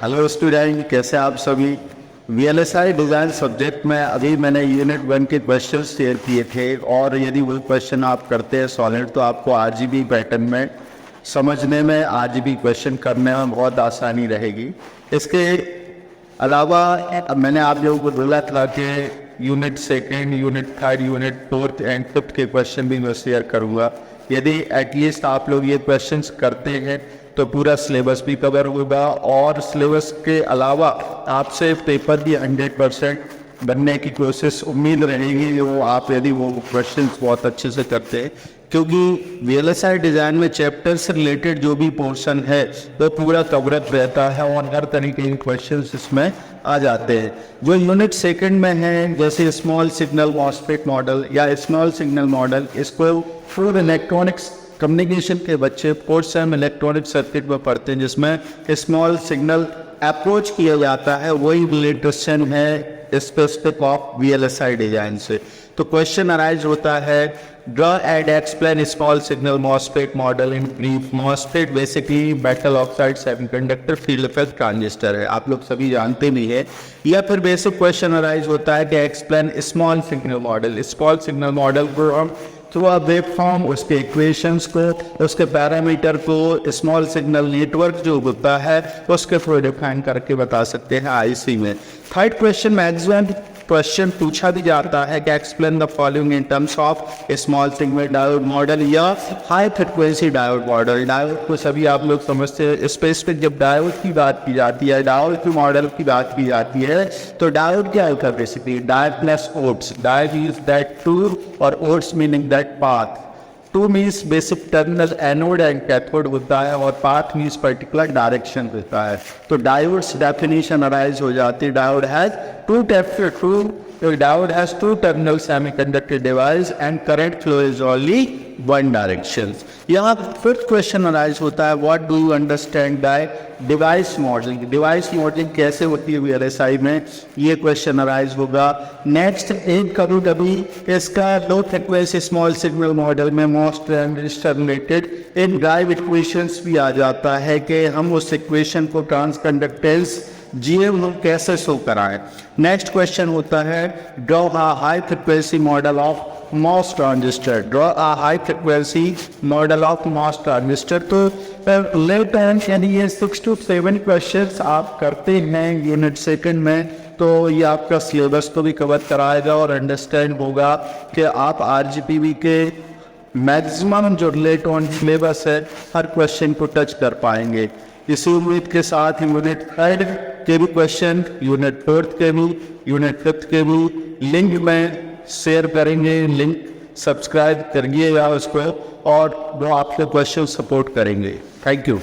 Hello student, कैसे आप सभी। वीएलएसआई डिज़ाइन सब्जेक्ट में अभी मैंने यूनिट 1 के क्वेश्चन शेयर किए थे और यदि वो क्वेश्चन आप करते हैं सॉलिड तो आपको आरजीबी पैटर्न में समझने में, आरजीबी क्वेश्चन करने में बहुत आसानी रहेगी। इसके अलावा मैंने आप लोगों को बोला था कि यूनिट 2, यूनिट 3, यूनिट 4 एंड 5 के क्वेश्चन भी मैं शेयर करूँगा। यदि एटलीस्ट आप लोग ये क्वेश्चंस करते हैं तो पूरा सिलेबस भी कवर होगा और सिलेबस के अलावा आपसे पेपर भी 100% बनने की कोशिश उम्मीद रहेगी वो आप यदि वो क्वेश्चंस बहुत अच्छे से करते हैं, क्योंकि वीएलएसआई डिज़ाइन में चैप्टर से रिलेटेड जो भी पोर्शन है वो पूरा कवरेज रहता है और हर तरीके के क्वेश्चंस इसमें आ जाते हैं। जो यूनिट 2 में है जैसे स्मॉल सिग्नल मॉसफेट मॉडल या स्मॉल सिग्नल मॉडल, इसको फुल इलेक्ट्रॉनिक्स कम्युनिकेशन के बच्चे कोर्स में इलेक्ट्रॉनिक सर्किट में पढ़ते हैं जिसमें स्मॉल सिग्नल अप्रोच किया जाता है, वही रिलेटेशन है स्पेसिफिक ऑफ वीएलएसआई डिजाइन से। तो क्वेश्चन अराइज होता है, draw and explain small signal MOSFET model in brief. MOSFET basically metal oxide semiconductor field effect transistor है, आप लोग सभी जानते भी है। या फिर बेसिक क्वेश्चन अराइज होता है कि explain small signal model. Small signal model को हम थ्रू अ वेव फॉर्म, उसके इक्वेशंस को, उसके पैरामीटर को, स्मॉल सिग्नल नेटवर्क जो होता है उसके थ्रू डिफाइन करके बता सकते हैं आईसी में। थर्ड क्वेश्चन मैक्सिमम क्वेश्चन पूछा भी जाता है कि explain the following in terms of small signal diode model या high frequency diode model. Diode को सभी आप लोग समझते हैं, स्पेसिफिक जब डायोड की बात की जाती है, डायोड की मॉडल की बात की जाती है तो डायोड क्या होता है basically, diode plus odes. Diode is that two और odes meaning that path. Two means basic terminal anode and cathode होता है और पाथ मीन्स पर्टिकुलर डायरेक्शन होता है। तो डायोड्स डेफिनेशन अराइज हो जाती है, diode has diode has two terminal semiconductor device and current flow is only one direction. यहाँ फिफ्थ क्वेश्चन अराइज होता है, what do you understand by device modelling. Device modelling कैसे होती है वीएलएसआई में, ये क्वेश्चन अराइज होगा। नेक्स्ट एक करूँ कभी इसका low frequency small signal model में मोस्ट ट्रांजिस्टर रिलेटेड एक ड्राइव इक्वेशंस भी आ जाता है कि हम उस इक्वेशन को ट्रांसकंडक्टेंस जीएम हम कैसे शो कराएं। नेक्स्ट क्वेश्चन होता है, draw a high frequency model of MOS transistor. Draw a high frequency model of MOS transistor. तो लेट यानी ये 6 to 7 क्वेश्चंस आप करते हैं यूनिट 2 में, तो ये आपका सिलेबस को भी कवर कराएगा और अंडरस्टैंड होगा कि आप आरजीपीवी के मैक्सिमम जो रिलेट ऑन सिलेबस है हर क्वेश्चन को टच कर पाएंगे। इसी उम्मीद के साथ यूनिट 3 के भी क्वेश्चन, यूनिट 4 के भी, यूनिट 5 के भी लिंक में शेयर करेंगे। लिंक सब्सक्राइब करिएगा उसको और वो आपके क्वेश्चन सपोर्ट करेंगे। Thank you.